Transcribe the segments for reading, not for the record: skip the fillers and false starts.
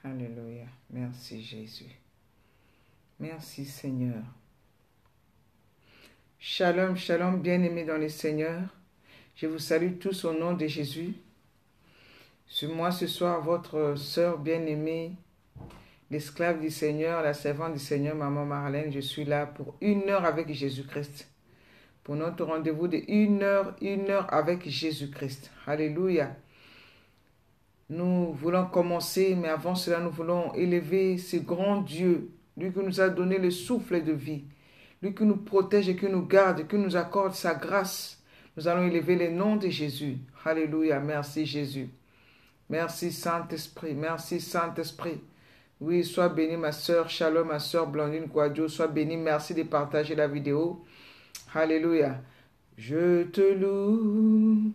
Alléluia. Merci Jésus. Merci Seigneur. Shalom, shalom, bien-aimés dans le Seigneur. Je vous salue tous au nom de Jésus. C'est moi ce soir, votre sœur bien-aimée, l'esclave du Seigneur, la servante du Seigneur, Maman Marlène. Je suis là pour 1 heure avec Jésus-Christ. Pour notre rendez-vous de 1 heure avec Jésus-Christ. Alléluia. Nous voulons commencer, mais avant cela, nous voulons élever ce grand Dieu, lui qui nous a donné le souffle de vie, lui qui nous protège et qui nous garde, qui nous accorde sa grâce. Nous allons élever le nom de Jésus. Alléluia. Merci Jésus. Merci Saint-Esprit. Merci Saint-Esprit. Oui, sois béni ma soeur. Shalom ma soeur Blandine Guadio. Sois béni. Merci de partager la vidéo. Alléluia. Je te loue.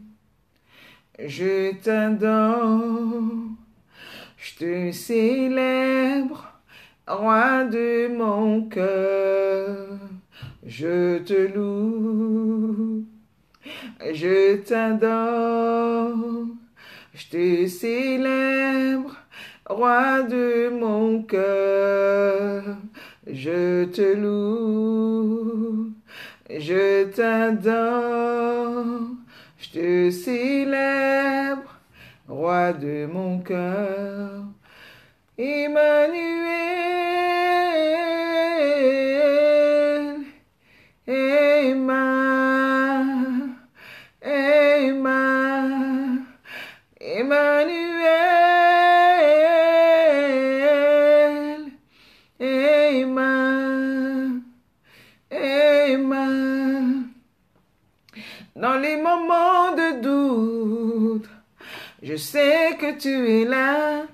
Je t'adore. Je te célèbre. Roi de mon cœur. Je te loue. Je t'adore. Je te célèbre, roi de mon cœur. Je te loue, je t'adore. Je te célèbre, roi de mon cœur. Emmanuel, Emmanuel, dans les moments de doute, je sais que tu es là,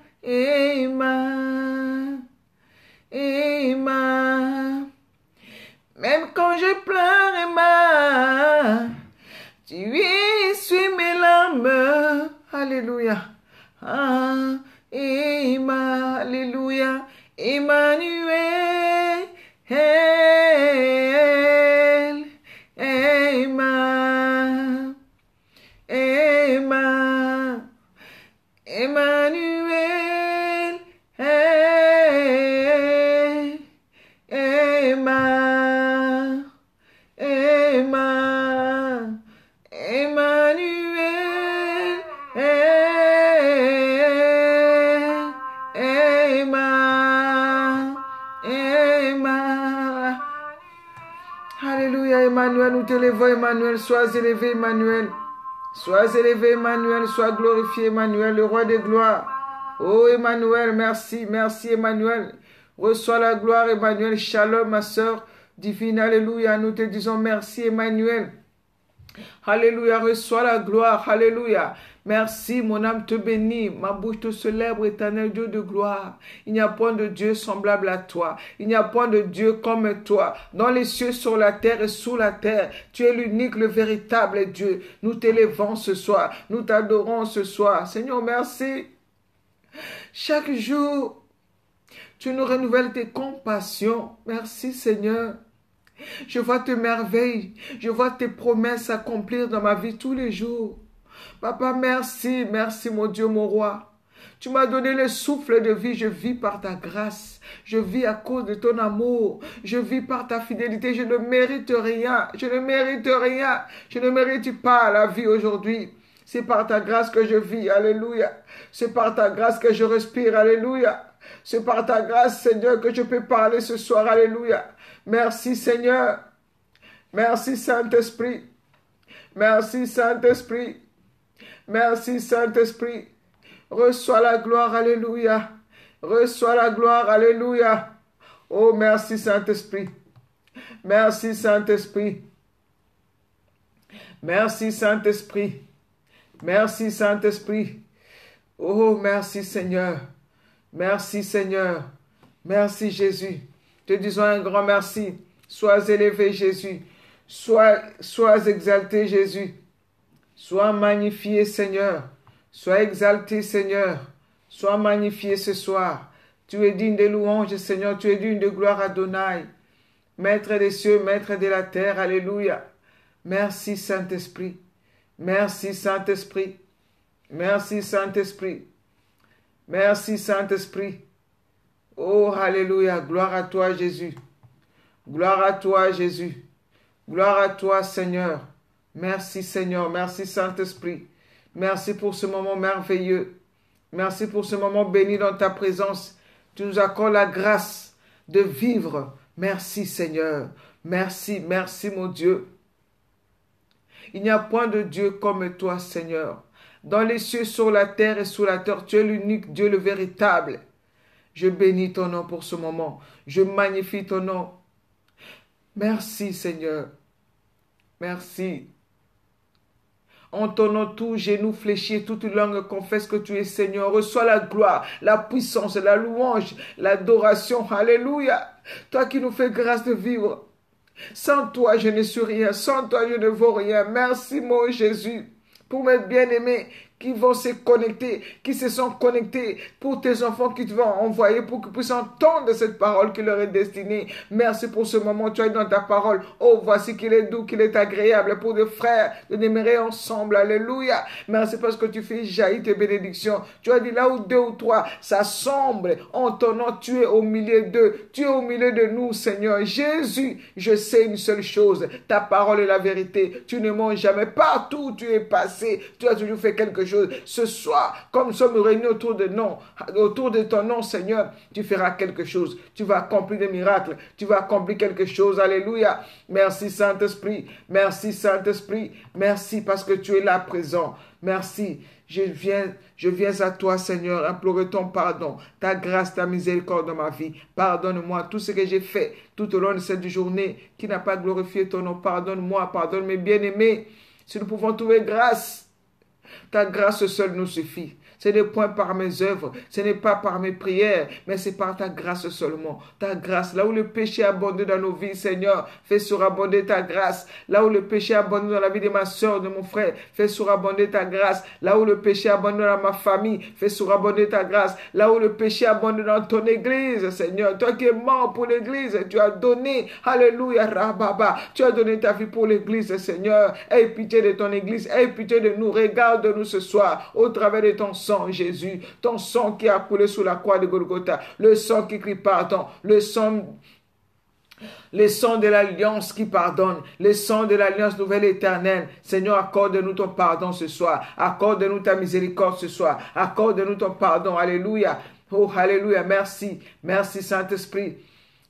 même quand je pleure, tu essuies mes larmes. Alléluia. Alléluia. Emmanuel. Emmanuel. Alléluia, Emmanuel, nous t'élevons, Emmanuel, sois élevé, Emmanuel. Sois élevé, Emmanuel, sois glorifié, Emmanuel, le roi des gloires. Oh, Emmanuel, merci, merci, Emmanuel. Reçois la gloire, Emmanuel. Shalom, ma soeur divine, alléluia. Nous te disons merci, Emmanuel. Alléluia, reçois la gloire, alléluia. Merci, mon âme te bénit, ma bouche te célèbre, éternel Dieu de gloire. Il n'y a point de Dieu semblable à toi. Il n'y a point de Dieu comme toi. Dans les cieux, sur la terre et sous la terre, tu es l'unique, le véritable Dieu. Nous t'élevons ce soir, nous t'adorons ce soir. Seigneur, merci. Chaque jour, tu nous renouvelles tes compassions. Merci, Seigneur. Je vois tes merveilles, je vois tes promesses s'accomplir dans ma vie tous les jours. Papa, merci, merci mon Dieu, mon roi. Tu m'as donné le souffle de vie, je vis par ta grâce. Je vis à cause de ton amour. Je vis par ta fidélité, je ne mérite rien. Je ne mérite rien. Je ne mérite pas la vie aujourd'hui. C'est par ta grâce que je vis, alléluia. C'est par ta grâce que je respire, alléluia. C'est par ta grâce, Seigneur, que je peux parler ce soir, alléluia. Merci, Seigneur. Merci, Saint-Esprit. Merci, Saint-Esprit. Merci, Saint-Esprit. Reçois la gloire, alléluia. Reçois la gloire, alléluia. Oh, merci, Saint-Esprit. Merci, Saint-Esprit. Merci, Saint-Esprit. Merci, Saint-Esprit. Oh, merci, Seigneur. Merci, Seigneur. Merci, Jésus. Te disons un grand merci. Sois élevé, Jésus. Sois exalté, Jésus. Sois magnifié, Seigneur. Sois exalté, Seigneur. Sois magnifié ce soir. Tu es digne de louanges, Seigneur. Tu es digne de gloire, Adonai. Maître des cieux, maître de la terre. Alléluia. Merci, Saint-Esprit. Merci, Saint-Esprit. Merci, Saint-Esprit. Merci Saint-Esprit. Oh, alléluia. Gloire à toi, Jésus. Gloire à toi, Jésus. Gloire à toi, Seigneur. Merci, Seigneur. Merci, Saint-Esprit. Merci pour ce moment merveilleux. Merci pour ce moment béni dans ta présence. Tu nous accordes la grâce de vivre. Merci, Seigneur. Merci, merci, mon Dieu. Il n'y a point de Dieu comme toi, Seigneur. Dans les cieux, sur la terre et sous la terre, tu es l'unique Dieu, le véritable. Je bénis ton nom pour ce moment. Je magnifie ton nom. Merci, Seigneur. Merci. En ton nom, tout genou fléchi et toute langue confesse que tu es Seigneur. Reçois la gloire, la puissance, la louange, l'adoration. Alléluia. Toi qui nous fais grâce de vivre. Sans toi, je ne suis rien. Sans toi, je ne vaux rien. Merci, mon Jésus, pour mes bien-aimés qui vont se connecter, qui se sont connectés, pour tes enfants qui te vont envoyer, pour qu'ils puissent entendre cette parole qui leur est destinée. Merci pour ce moment, tu es dans ta parole. Oh, voici qu'il est doux, qu'il est agréable pour des frères de demeurer ensemble. Alléluia. Merci parce que tu fais jaillir tes bénédictions. Tu as dit là où deux ou trois s'assemblent en ton nom, tu es au milieu d'eux. Tu es au milieu de nous, Seigneur. Jésus, je sais une seule chose. Ta parole est la vérité. Tu ne mens jamais. Partout où tu es passé, tu as toujours fait quelque chose. Ce soir, comme nous sommes réunis autour de ton nom, Seigneur, tu feras quelque chose. Tu vas accomplir des miracles. Tu vas accomplir quelque chose. Alléluia. Merci Saint-Esprit. Merci Saint-Esprit. Merci parce que tu es là présent. Merci. Je viens à toi, Seigneur, implorer ton pardon, ta grâce, ta miséricorde dans ma vie. Pardonne-moi tout ce que j'ai fait tout au long de cette journée qui n'a pas glorifié ton nom. Pardonne-moi, pardonne mes bien-aimés. Si nous pouvons trouver grâce, ta grâce seule nous suffit. Ce n'est point par mes œuvres, ce n'est pas par mes prières, mais c'est par ta grâce seulement. Ta grâce, là où le péché abonde dans nos vies, Seigneur, fais surabonder ta grâce. Là où le péché abonde dans la vie de ma soeur, de mon frère, fais surabonder ta grâce. Là où le péché abonde dans ma famille, fais surabonder ta grâce. Là où le péché abonde dans ton église, Seigneur, toi qui es mort pour l'église, tu as donné, alléluia, rababa, tu as donné ta vie pour l'église, Seigneur. Aie pitié de ton église, aie pitié de nous, regarde-nous ce soir, au travers de ton sang, Jésus, ton sang qui a coulé sous la croix de Golgotha, le sang qui crie pardon, le sang de l'alliance qui pardonne, le sang de l'alliance nouvelle et éternelle. Seigneur, accorde-nous ton pardon ce soir, accorde-nous ta miséricorde ce soir, accorde-nous ton pardon, alléluia, oh alléluia, merci, merci Saint-Esprit.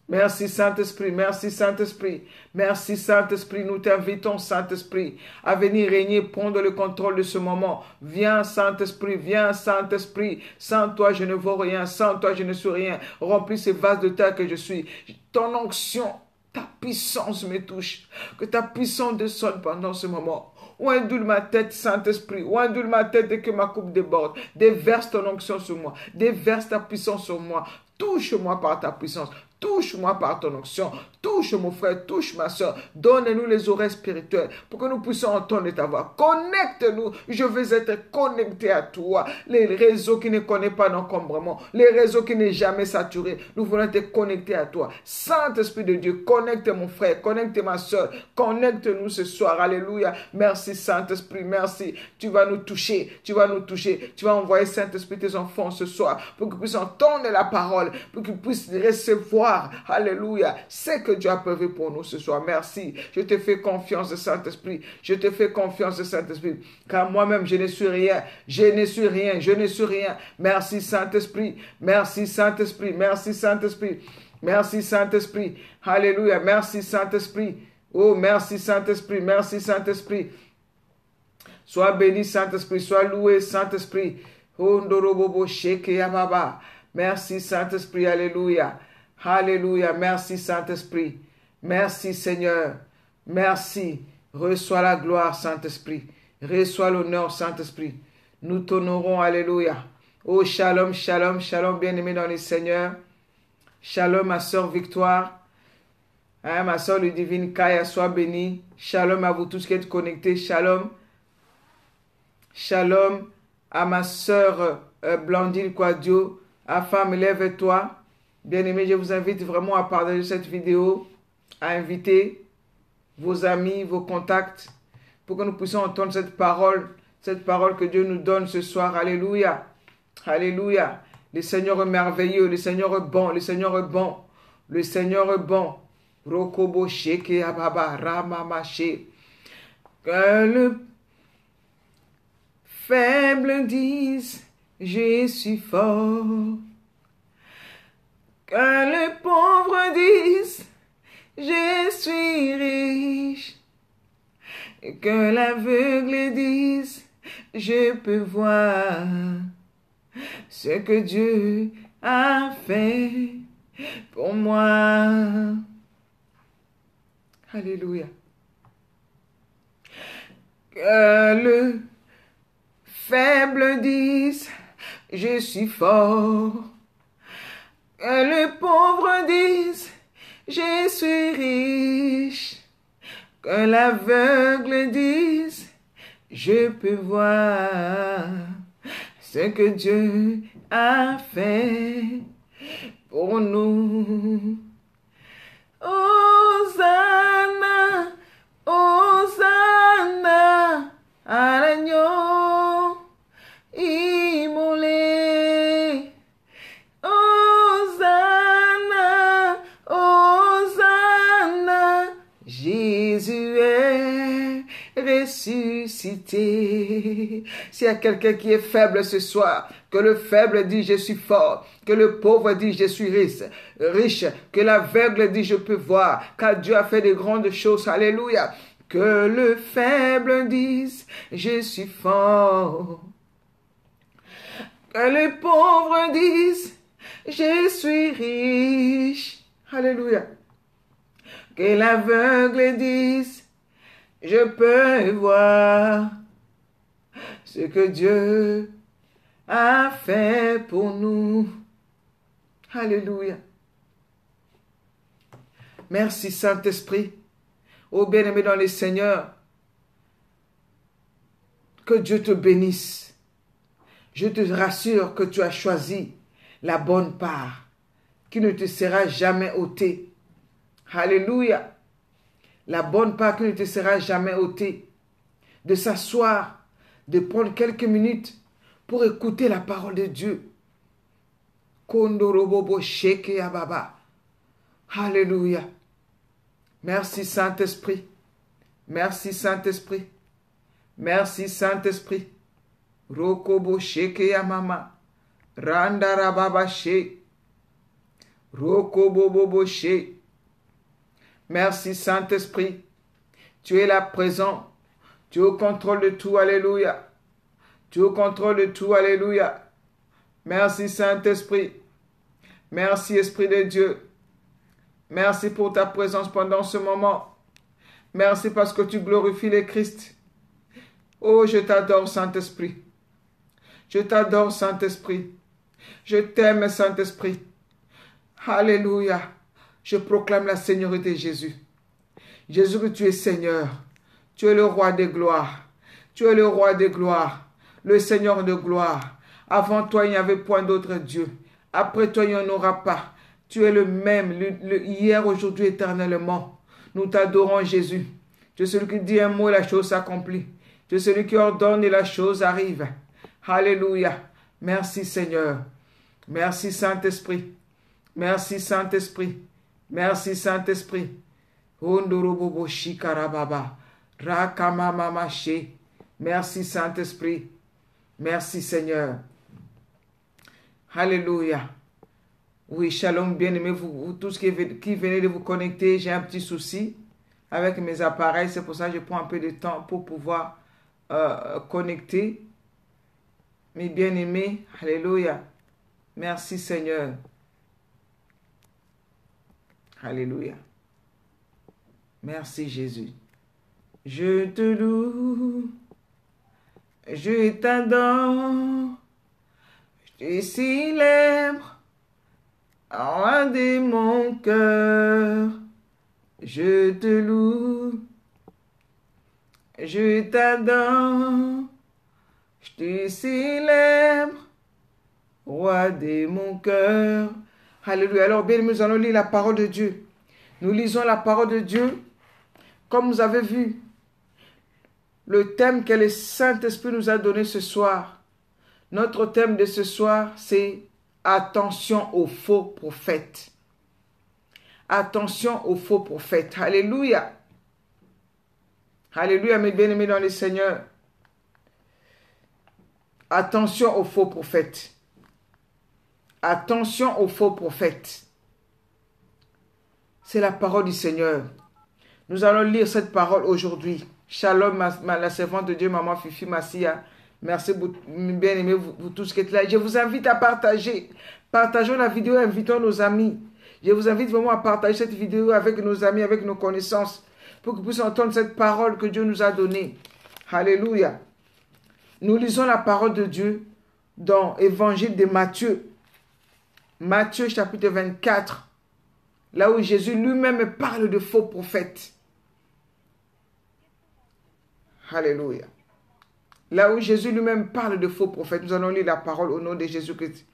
Merci Saint-Esprit, merci Saint-Esprit, merci Saint-Esprit, nous t'invitons Saint-Esprit à venir régner, prendre le contrôle de ce moment. Viens Saint-Esprit, viens Saint-Esprit, sans toi je ne vaux rien, sans toi je ne suis rien. Remplis ces vases de terre que je suis. Ton onction, ta puissance me touche, que ta puissance descende pendant ce moment. Oindule ma tête, Saint-Esprit. Oindule ma tête et que ma coupe déborde. Déverse ton onction sur moi. Déverse ta puissance sur moi. Touche-moi par ta puissance. Touche-moi par ton onction. Touche mon frère, touche ma soeur. Donne-nous les oreilles spirituelles pour que nous puissions entendre ta voix. Connecte-nous. Je veux être connecté à toi. Les réseaux qui ne connaissent pas d'encombrement. Les réseaux qui n'est jamais saturés. Nous voulons être connectés à toi. Saint-Esprit de Dieu, connecte mon frère, connecte ma soeur. Connecte-nous ce soir. Alléluia. Merci Saint-Esprit, merci. Tu vas nous toucher. Tu vas nous toucher. Tu vas envoyer Saint-Esprit tes enfants ce soir pour qu'ils puissent entendre la parole, pour qu'ils puissent recevoir. Alléluia. C'est que Dieu a prévu pour nous ce soir. Merci. Je te fais confiance, Saint-Esprit. Je te fais confiance, Saint-Esprit. Car moi-même, je ne suis rien. Je ne suis rien. Je ne suis rien. Merci, Saint-Esprit. Merci, Saint-Esprit. Merci, Saint-Esprit. Merci, Saint-Esprit. Alléluia. Merci, Saint-Esprit. Oh, merci, Saint-Esprit. Merci, Saint-Esprit. Sois béni, Saint-Esprit. Sois loué, Saint-Esprit. Oh, ndorobobo sheke yababa. Merci, Saint-Esprit. Alléluia. Alléluia. Merci Saint-Esprit. Merci Seigneur. Merci. Reçois la gloire Saint-Esprit. Reçois l'honneur Saint-Esprit. Nous t'honorons. Alléluia. Oh shalom, shalom, shalom bien-aimé dans les Seigneurs. Shalom ma soeur Victoire. Ma soeur Ludivine Kaya, sois bénie. Shalom à vous tous qui êtes connectés. Shalom. Shalom à ma soeur Blandine Quadio. Femme, lève-toi. Bien-aimés, je vous invite vraiment à partager cette vidéo, à inviter vos amis, vos contacts, pour que nous puissions entendre cette parole que Dieu nous donne ce soir. Alléluia. Alléluia. Le Seigneur est merveilleux, le Seigneur est bon, le Seigneur est bon, le Seigneur est bon. Rokobo sheke ababa ramamache. Que le faible dise, je suis fort. Que le pauvre dise, je suis riche. Et que l'aveugle dise, je peux voir ce que Dieu a fait pour moi. Alléluia. Que le faible dise, je suis fort. Que le pauvre dise, je suis riche. Que l'aveugle dise, je peux voir ce que Dieu a fait pour nous. Hosanna, Hosanna, à l'agneau immolé. Hosanna, Hosanna, Jésus est ressuscité. S'il y a quelqu'un qui est faible ce soir, que le faible dit je suis fort, que le pauvre dit je suis riche, que l'aveugle dit je peux voir, car Dieu a fait de grandes choses. Alléluia. Que le faible dise je suis fort. Que le pauvre dise je suis riche. Alléluia. Que l'aveugle dise je peux voir ce que Dieu a fait pour nous. Alléluia. Merci Saint-Esprit. Ô bien-aimé dans le Seigneur, que Dieu te bénisse. Je te rassure que tu as choisi la bonne part qui ne te sera jamais ôtée. Alléluia. La bonne part qui ne te sera jamais ôtée. De s'asseoir, de prendre quelques minutes pour écouter la parole de Dieu. Kondorobobo sheke ababa. Alléluia. Merci Saint-Esprit. Merci Saint-Esprit. Merci Saint-Esprit. Rokobo sheke amama. Randarababa she. Rokobobobo she. Merci Saint-Esprit. Tu es là présent. Tu es au contrôle de tout. Alléluia. Tu es au contrôle de tout. Alléluia. Merci Saint-Esprit. Merci Esprit de Dieu. Merci pour ta présence pendant ce moment. Merci parce que tu glorifies le Christ. Oh, je t'adore Saint-Esprit. Je t'adore Saint-Esprit. Je t'aime Saint-Esprit. Alléluia. Je proclame la Seigneurie de Jésus. Jésus, que tu es Seigneur. Tu es le roi de gloire. Tu es le roi de gloire. Le Seigneur de gloire. Avant toi, il n'y avait point d'autre Dieu. Après toi, il n'y en aura pas. Tu es le même, hier, aujourd'hui, éternellement. Nous t'adorons, Jésus. Tu es celui qui dit un mot et la chose s'accomplit. Tu es celui qui ordonne et la chose arrive. Alléluia. Merci, Seigneur. Merci, Saint-Esprit. Merci, Saint-Esprit. Merci, Saint-Esprit. Ondorobobo shikarababa. Rakamamamashe. Merci, Saint-Esprit. Merci, Seigneur. Alléluia. Oui, shalom, bien-aimés, vous tous qui venez de vous connecter, j'ai un petit souci avec mes appareils. C'est pour ça que je prends un peu de temps pour pouvoir connecter. Mes bien-aimés, alléluia. Merci, Seigneur. Alléluia. Merci, Jésus. Je te loue. Je t'adore. Je te célèbre. Roi de mon cœur, je te loue, je t'adore, je te célèbre, roi de mon cœur. Alléluia. Alors bien, nous allons lire la parole de Dieu. Nous lisons la parole de Dieu, comme vous avez vu, le thème que le Saint-Esprit nous a donné ce soir. Notre thème de ce soir, c'est attention aux faux prophètes. Attention aux faux prophètes. Alléluia. Alléluia, mes bien-aimés dans le Seigneur. Attention aux faux prophètes. Attention aux faux prophètes. C'est la parole du Seigneur. Nous allons lire cette parole aujourd'hui. Shalom, la servante de Dieu, maman Fifi Massia. Merci, bien-aimés, vous tous qui êtes là. Je vous invite à partager. Partageons la vidéo, invitons nos amis. Je vous invite vraiment à partager cette vidéo avec nos amis, avec nos connaissances, pour que vous puissiez entendre cette parole que Dieu nous a donnée. Alléluia. Nous lisons la parole de Dieu dans l'Évangile de Matthieu. Matthieu chapitre 24, là où Jésus lui-même parle de faux prophètes. Alléluia. Là où Jésus lui-même parle de faux prophètes, nous allons lire la parole au nom de Jésus-Christ.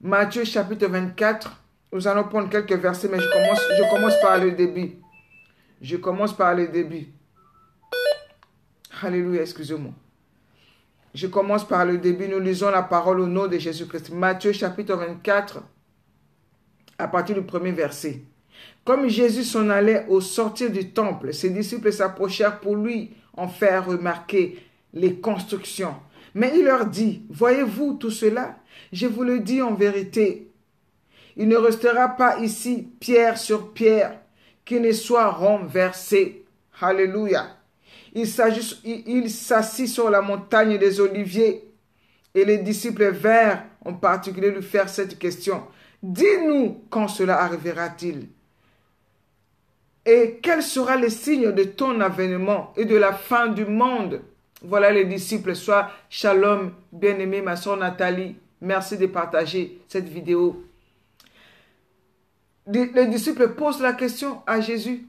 Matthieu chapitre 24, nous allons prendre quelques versets, mais je commence par le début. Je commence par le début. Alléluia, excusez-moi. Je commence par le début. Nous lisons la parole au nom de Jésus-Christ. Matthieu chapitre 24, à partir du premier verset. Comme Jésus s'en allait au sortir du temple, ses disciples s'approchèrent pour lui en faire remarquer les constructions. Mais il leur dit, voyez-vous tout cela? Je vous le dis en vérité. Il ne restera pas ici pierre sur pierre qui ne soit renversé. Alléluia. Il s'assit sur la montagne des Oliviers et les disciples vinrent en particulier lui faire cette question. Dis-nous quand cela arrivera-t-il? Et quel sera le signe de ton avènement et de la fin du monde? Voilà les disciples. Sois shalom, bien-aimée, ma soeur Nathalie. Merci de partager cette vidéo. Les disciples posent la question à Jésus.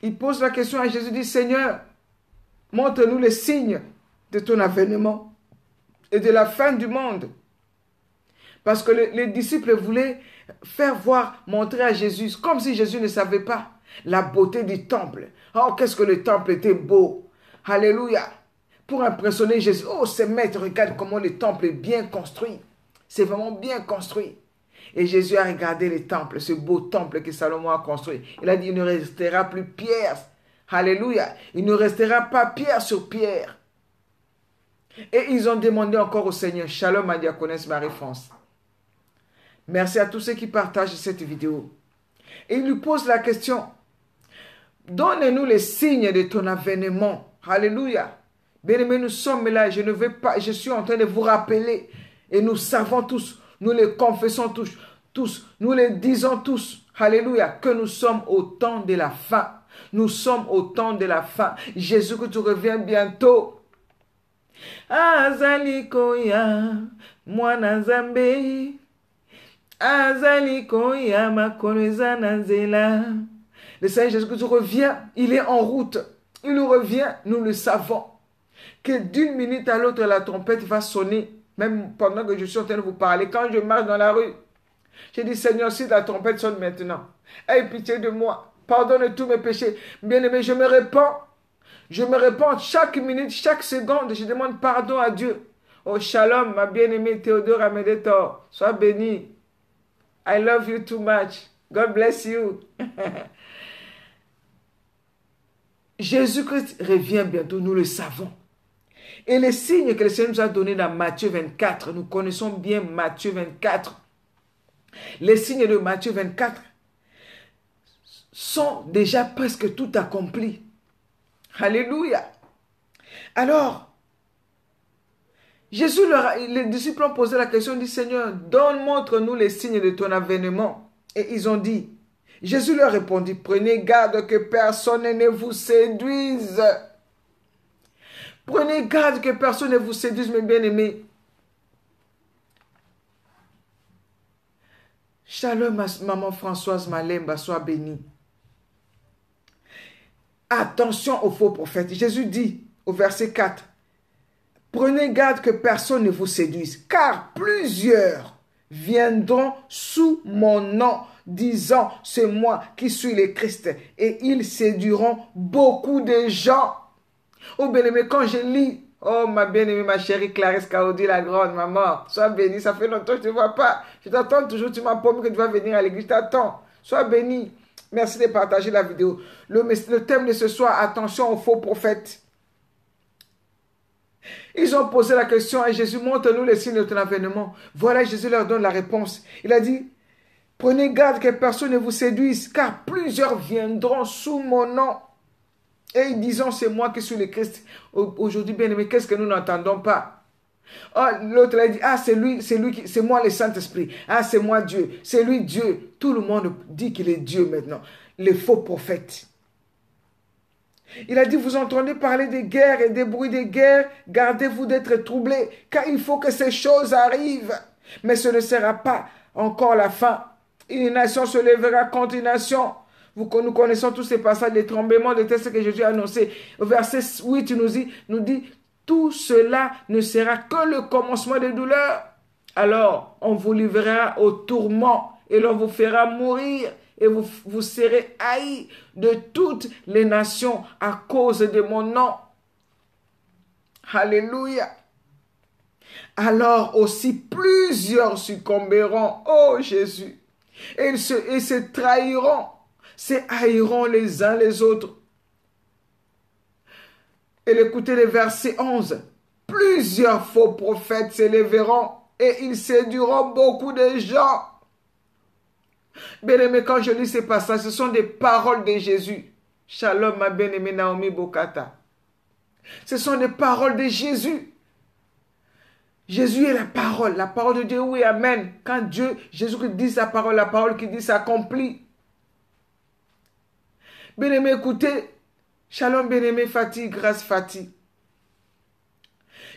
Ils posent la question à Jésus, dit Seigneur, montre-nous les signes de ton avènement et de la fin du monde. Parce que les disciples voulaient faire voir, montrer à Jésus, comme si Jésus ne savait pas la beauté du temple. Oh, qu'est-ce que le temple était beau. Alléluia. Pour impressionner Jésus. Oh, ce maître, regarde comment le temple est bien construit. C'est vraiment bien construit. Et Jésus a regardé le temple, ce beau temple que Salomon a construit. Il a dit, il ne restera plus pierre. Alléluia. Il ne restera pas pierre sur pierre. Et ils ont demandé encore au Seigneur, Shalom à Diaconesse Marie-France. Merci à tous ceux qui partagent cette vidéo. Et il lui pose la question, donne-nous les signes de ton avènement. Alléluia. Bien-aimés, nous sommes là, je suis en train de vous rappeler. Et nous savons tous, nous les confessons tous, nous les disons tous, alléluia, que nous sommes au temps de la fin. Nous sommes au temps de la fin. Jésus, que tu reviens bientôt. Azalikoya, mwana Nzambe. Azalikoya, makoleza nazela. Le Seigneur Jésus, que tu reviens, il est en route. Il revient, nous le savons. Que d'une minute à l'autre, la trompette va sonner. Même pendant que je suis en train de vous parler, quand je marche dans la rue, j'ai dit, Seigneur, si la trompette sonne maintenant, aie pitié de moi, pardonne tous mes péchés. Bien-aimé, je me répands. Je me répands chaque minute, chaque seconde, je demande pardon à Dieu. Oh, shalom, ma bien-aimée Théodore Amédétor, sois bénie. I love you too much. God bless you. Jésus-Christ revient bientôt, nous le savons. Et les signes que le Seigneur nous a donnés dans Matthieu 24, nous connaissons bien Matthieu 24. Les signes de Matthieu 24 sont déjà presque tout accomplis. Alléluia. Alors, les disciples ont posé la question, dit Seigneur, montre-nous les signes de ton avènement. Et ils ont dit, Jésus leur répondit, prenez garde que personne ne vous séduise. Prenez garde que personne ne vous séduise, mes bien-aimés. Shalom, maman Françoise Malemba, sois bénie. Attention aux faux prophètes. Jésus dit au verset 4, prenez garde que personne ne vous séduise, car plusieurs viendront sous mon nom, disant, c'est moi qui suis le Christ, et ils séduiront beaucoup de gens. Oh bien-aimé, quand je lis, Oh, ma bien-aimée, ma chérie Clarisse Kaoudi, la grande maman. Sois bénie. Ça fait longtemps que je ne te vois pas. Je t'attends toujours. Tu m'as promis que tu vas venir à l'église. Je t'attends. Sois bénie. Merci de partager la vidéo. Le thème de ce soir, attention aux faux prophètes. Ils ont posé la question à Jésus, montre-nous les signes de ton avènement. Voilà, Jésus leur donne la réponse. Il a dit, prenez garde que personne ne vous séduise, car plusieurs viendront sous mon nom. Et ils disent, c'est moi qui suis le Christ. Aujourd'hui, bien aimé, qu'est-ce que nous n'entendons pas? Oh, l'autre a dit, ah, c'est moi le Saint-Esprit. Ah, c'est moi Dieu. C'est lui Dieu. Tout le monde dit qu'il est Dieu maintenant. Les faux prophètes. Il a dit, vous entendez parler des guerres et des bruits des guerres, gardez-vous d'être troublés, car il faut que ces choses arrivent. Mais ce ne sera pas encore la fin. Une nation se lèvera contre une nation. Nous connaissons tous ces passages, les tremblements de terre que Jésus a annoncé. Au verset 8, il nous dit, tout cela ne sera que le commencement des douleurs. Alors, on vous livrera au tourment et l'on vous fera mourir. Et vous serez haïs de toutes les nations à cause de mon nom. Alléluia. Alors aussi plusieurs succomberont, oh Jésus, et ils se trahiront, se haïront les uns les autres. Et écoutez le verset 11. Plusieurs faux prophètes s'élèveront et ils séduiront beaucoup de gens. Bien-aimé, quand je lis ces passages, ce sont des paroles de Jésus. Shalom, ma bien-aimée Naomi Bokata. Ce sont des paroles de Jésus. Jésus est la parole de Dieu, oui, amen. Quand Jésus dit sa parole, la parole qui dit s'accomplit. Bien-aimé, écoutez. Shalom, bien-aimé Fatih, grâce Fatih.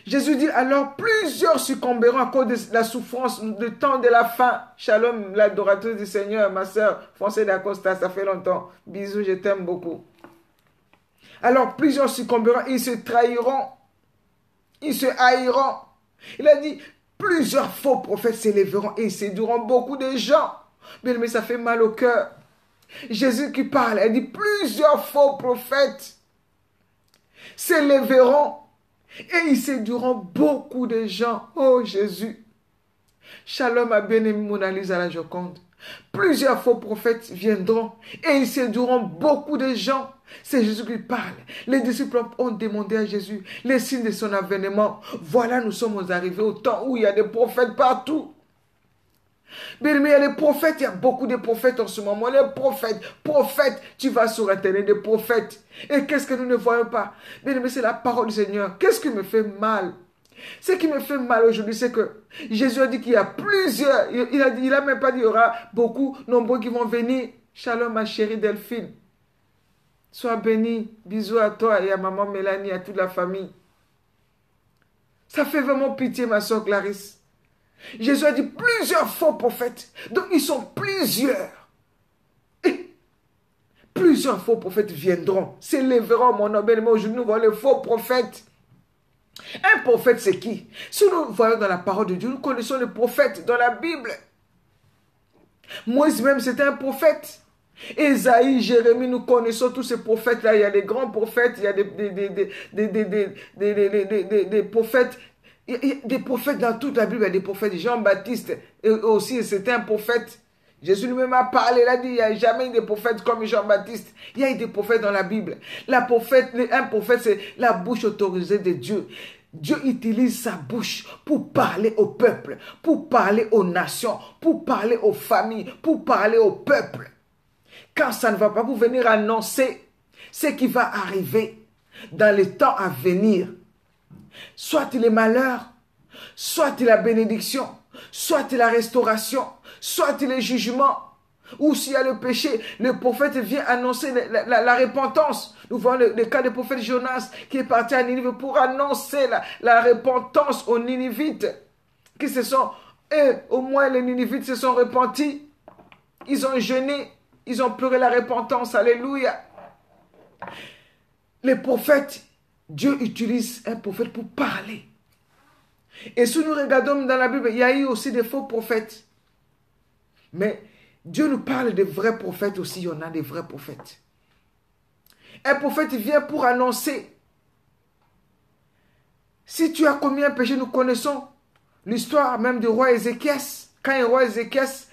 Jésus dit, alors plusieurs succomberont à cause de la souffrance, du temps de la faim. Shalom, l'adoratrice du Seigneur, ma soeur, Françoise d'Acosta, ça fait longtemps. Bisous, je t'aime beaucoup. Alors plusieurs succomberont, ils se trahiront, ils se haïront. Il a dit, plusieurs faux prophètes s'élèveront et ils séduiront beaucoup de gens. Mais ça fait mal au cœur. Jésus qui parle, il dit, plusieurs faux prophètes s'élèveront et ils séduiront beaucoup de gens. Oh Jésus. Shalom à bien-aimé Mona Lisa la Joconde. Plusieurs faux prophètes viendront et ils séduiront beaucoup de gens. C'est Jésus qui parle. Les disciples ont demandé à Jésus les signes de son avènement. Voilà, nous sommes arrivés au temps où il y a des prophètes partout. Mais il y a les prophètes, il y a beaucoup de prophètes en ce moment. Les prophètes, tu vas sur Internet, des prophètes. Et qu'est-ce que nous ne voyons pas? Mais c'est la parole du Seigneur. Qu'est-ce qui me fait mal? Ce qui me fait mal aujourd'hui, c'est que Jésus a dit qu'il y a plusieurs. Il a même pas dit qu'il y aura beaucoup, nombreux qui vont venir. Shalom ma chérie Delphine. Sois bénie. Bisous à toi et à maman Mélanie, à toute la famille. Ça fait vraiment pitié ma soeur Clarisse. Jésus a dit plusieurs faux prophètes. Donc ils sont plusieurs. Et plusieurs faux prophètes viendront, s'élèveront mon nom. Mais aujourd'hui nous voyons les faux prophètes. Un prophète c'est qui? Si nous voyons dans la parole de Dieu, nous connaissons les prophètes dans la Bible. Moïse même c'était un prophète. Ésaïe, Jérémie, nous connaissons tous ces prophètes-là. Il y a des grands prophètes, il y a des prophètes. Il y a des prophètes dans toute la Bible, il y a des prophètes. Jean-Baptiste aussi, c'était un prophète. Jésus lui-même a parlé, il a dit, il n'y a jamais eu de prophète comme Jean-Baptiste. Il y a eu des prophètes dans la Bible. Un prophète, c'est la bouche autorisée de Dieu. Dieu utilise sa bouche pour parler au peuple, pour parler aux nations, pour parler aux familles, pour parler au peuple. Quand ça ne va pas, pour venir annoncer ce qui va arriver dans les temps à venir. Soit il est malheur, soit il est la bénédiction, soit il est la restauration, soit il est jugement, ou s'il y a le péché, le prophète vient annoncer la repentance. Nous voyons le cas du prophète Jonas qui est parti à Ninive pour annoncer la repentance aux Ninivites, qui se sont, au moins les Ninivites se sont repentis, ils ont jeûné, ils ont pleuré la repentance, alléluia. Les prophètes, Dieu utilise un prophète pour parler. Et si nous regardons dans la Bible, il y a eu aussi des faux prophètes. Mais Dieu nous parle de vrais prophètes aussi, il y en a des vrais prophètes. Un prophète vient pour annoncer Si tu as commis un péché, nous connaissons l'histoire même du roi Ézéchias. Quand le roi Ézéchias,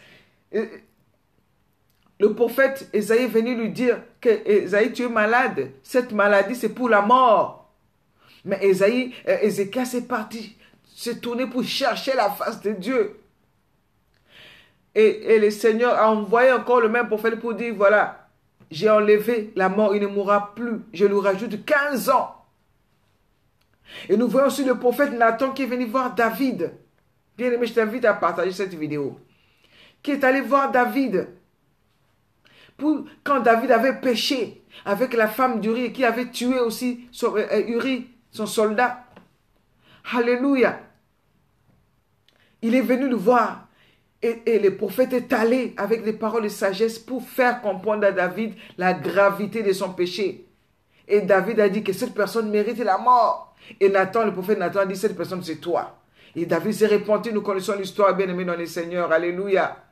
le prophète Ésaïe est venu lui dire que Ésaïe, tu es malade. Cette maladie, c'est pour la mort. Mais Ézéchias est parti se tourner pour chercher la face de Dieu. Et le Seigneur a envoyé encore le même prophète pour dire, voilà, j'ai enlevé la mort, il ne mourra plus. Je lui rajoute 15 ans. Et nous voyons aussi le prophète Nathan qui est venu voir David. Bien aimé, je t'invite à partager cette vidéo. Qui est allé voir David. Quand David avait péché avec la femme d'Uri, qui avait tué aussi Uri, son soldat. Alléluia. Il est venu le voir. Et le prophète est allé avec des paroles de sagesse pour faire comprendre à David la gravité de son péché. Et David a dit que cette personne mérite la mort. Et Nathan, le prophète Nathan a dit, cette personne c'est toi. Et David s'est repenti, nous connaissons l'histoire, bien aimé dans les Seigneurs. Alléluia.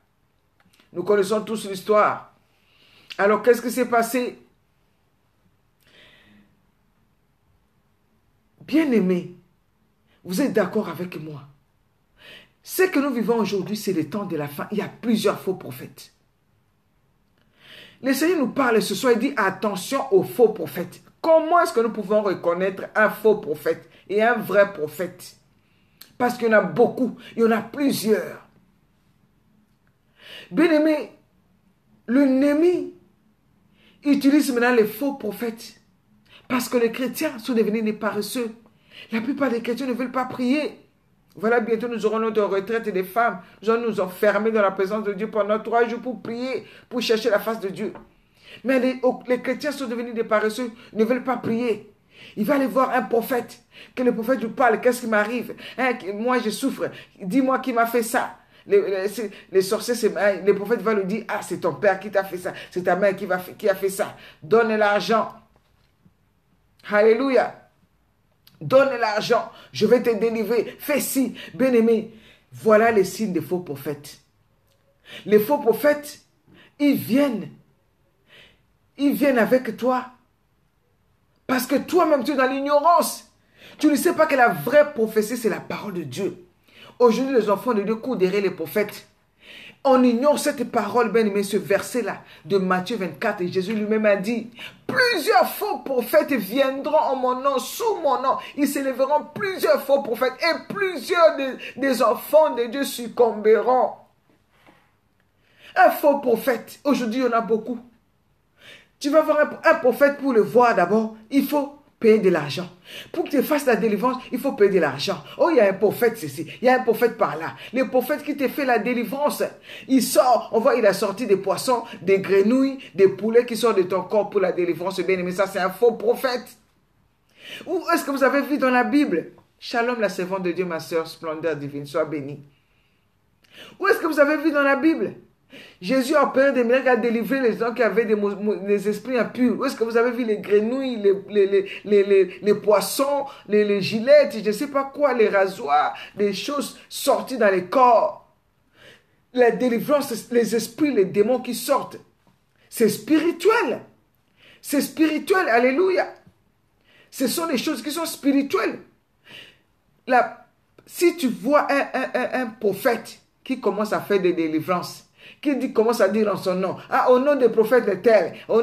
Nous connaissons tous l'histoire. Alors qu'est-ce qui s'est passé? Bien aimé, vous êtes d'accord avec moi? Ce que nous vivons aujourd'hui, c'est le temps de la fin. Il y a plusieurs faux prophètes. Le Seigneur nous parle ce soir, il dit attention aux faux prophètes. Comment est-ce que nous pouvons reconnaître un faux prophète et un vrai prophète? Parce qu'il y en a beaucoup, il y en a plusieurs. Bien aimé, l'ennemi utilise maintenant les faux prophètes. Parce que les chrétiens sont devenus des paresseux. La plupart des chrétiens ne veulent pas prier. Voilà, bientôt nous aurons notre retraite des femmes. Nous allons nous enfermer dans la présence de Dieu pendant 3 jours pour prier, pour chercher la face de Dieu. Mais les chrétiens sont devenus des paresseux, ne veulent pas prier. Il va aller voir un prophète, que le prophète lui parle, qu'est-ce qui m'arrive? Moi je souffre, dis-moi qui m'a fait ça. Les sorciers, le prophète va lui dire, ah c'est ton père qui t'a fait ça, c'est ta mère qui a fait ça. Donne l'argent. Alléluia. Donne l'argent, je vais te délivrer. Fais ci, bien-aimé. Voilà les signes des faux prophètes. Les faux prophètes, ils viennent avec toi. Parce que toi-même, tu es dans l'ignorance. Tu ne sais pas que la vraie prophétie, c'est la parole de Dieu. Aujourd'hui, les enfants de Dieu courent derrière les prophètes. On ignore cette parole, bien aimé, ce verset-là de Matthieu 24. Et Jésus lui-même a dit, plusieurs faux prophètes viendront en mon nom, sous mon nom. Ils s'élèveront plusieurs faux prophètes et plusieurs des enfants de Dieu succomberont. Un faux prophète, aujourd'hui, il y en a beaucoup. Tu vas voir un prophète pour le voir d'abord, il faut payer de l'argent. Pour que tu fasses la délivrance, il faut payer de l'argent. Oh, il y a un prophète ici, il y a un prophète par là. Le prophète qui te fait la délivrance, il sort, on voit, il a sorti des poissons, des grenouilles, des poulets qui sortent de ton corps pour la délivrance. Bien aimé, ça c'est un faux prophète. Où est-ce que vous avez vu dans la Bible? Shalom, la servante de Dieu, ma soeur, splendeur divine, sois bénie. Où est-ce que vous avez vu dans la Bible? Jésus a opéré des miracles, a délivré les gens qui avaient des esprits impurs. Où est-ce que vous avez vu les grenouilles, les poissons, les gilettes, je ne sais pas quoi, les rasoirs, les choses sorties dans les corps. La délivrance, les esprits, les démons qui sortent. C'est spirituel. C'est spirituel, alléluia. Ce sont des choses qui sont spirituelles. Si tu vois un prophète qui commence à faire des délivrances, qui commence à dire en son nom, ah, au nom des prophètes de tel, au nom